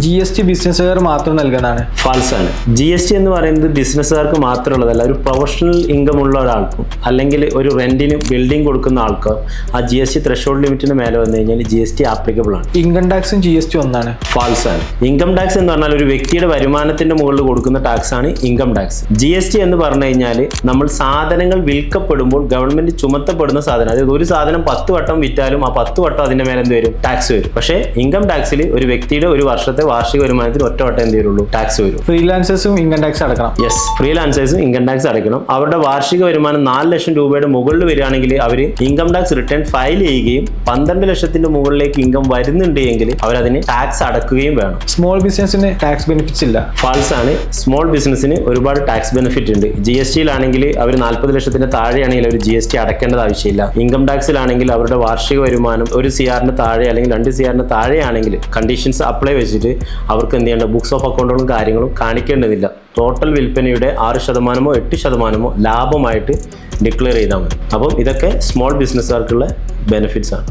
GST ബിസിനസ്സുകാർ മാത്രം നൽകുന്നതാണ്. False ആണ്. GST എന്ന് പറയുന്നത് ബിസിനസ്സുകാർക്ക് മാത്രമുള്ളതല്ല. ഒരു പ്രൊഫഷണൽ ഇൻകം ഉള്ള ഒരാൾക്കും അല്ലെങ്കിൽ ഒരു റെന്റിന് ബിൽഡിംഗ് കൊടുക്കുന്ന ആൾക്കോ ആ GST ത്രെഷോൾഡ് ലിമിറ്റിന് മേലെ വന്നു കഴിഞ്ഞാൽ GST ആപ്ലിക്കബിൾ ആണ്. ഇൻകം ടാക്സും GST ഒന്നാണ്. ഫാൾസ് ആണ്. ഇൻകം ടാക്സ് എന്ന് പറഞ്ഞാൽ ഒരു വ്യക്തിയുടെ വരുമാനത്തിന്റെ മുകളിൽ കൊടുക്കുന്ന ടാക്സ് ആണ് ഇൻകം ടാക്സ്. GST എന്ന് പറഞ്ഞു കഴിഞ്ഞാൽ നമ്മൾ സാധനങ്ങൾ വിൽക്കപ്പെടുമ്പോൾ ഗവൺമെന്റ് ചുമത്തപ്പെടുന്ന സാധനം, അതായത് ഒരു സാധനം 10 വട്ടം വിറ്റാലും ആ 10 വട്ടം അതിന്റെ മേലെ എന്ത് വരും? ടാക്സ് വരും. പക്ഷേ ഇൻകം ടാക്സിൽ ഒരു വ്യക്തിയുടെ ഒരു വർഷത്തെ വാർഷിക വരുമാനത്തിന് ഒറ്റ വട്ടം എന്ത് വരുള്ളൂ? ടാക്സ് വരും. ഫ്രീലാൻസേഴ്സും ഇൻകം ടാക്സ് അടക്കണം. യെസ്, ഫ്രീലാൻസേഴ്സും ഇൻകം ടാക്സ് അടയ്ക്കണം. അവരുടെ വാർഷിക വരുമാനം 4 ലക്ഷം രൂപയുടെ മുകളിൽ വരികയാണെങ്കിൽ അവർ ഇൻകം ടാക്സ് റിട്ടേൺ ഫയൽ ചെയ്യുകയും 12 ലക്ഷത്തിന്റെ മുകളിലേക്ക് ഇൻകം വരുന്നുണ്ട് എങ്കിൽ അവരതിന് ടാക്സ് അടക്കുകയും വേണം. സ്മോൾ ബിസിനസിന് ടാക്സ് ബെനിഫിറ്റ്സ് ഇല്ല. ഫാൾസ് ആണ്. സ്മോൾ ബിസിനസ്സിന് ഒരുപാട് ടാക്സ് ബെനിഫിറ്റ് ഉണ്ട്. GSTയിലാണെങ്കിൽ അവർ 40 ലക്ഷത്തിന്റെ താഴെയാണെങ്കിൽ അവർ GST അടയ്ക്കേണ്ടത് ആവശ്യമില്ല. ഇൻകം ടാക്സിലാണെങ്കിൽ അവരുടെ വാർഷിക വരുമാനം 1 CR താഴെ അല്ലെങ്കിൽ 2 CR താഴെയാണെങ്കിൽ കണ്ടീഷൻസ് അപ്ലൈ വെച്ചിട്ട് അവർക്ക് എന്ത് ചെയ്യേണ്ട? ബുക്സ് ഓഫ് അക്കൗണ്ടുകളും കാര്യങ്ങളും കാണിക്കേണ്ടതില്ല. ടോട്ടൽ വിൽപ്പനയുടെ 6% 8% ലാഭമായിട്ട് ഡിക്ലെയർ ചെയ്താൽ മതി. അപ്പം ഇതൊക്കെ സ്മോൾ ബിസിനസ്സുകാർക്കുള്ള ബെനിഫിറ്റ്സ് ആണ്.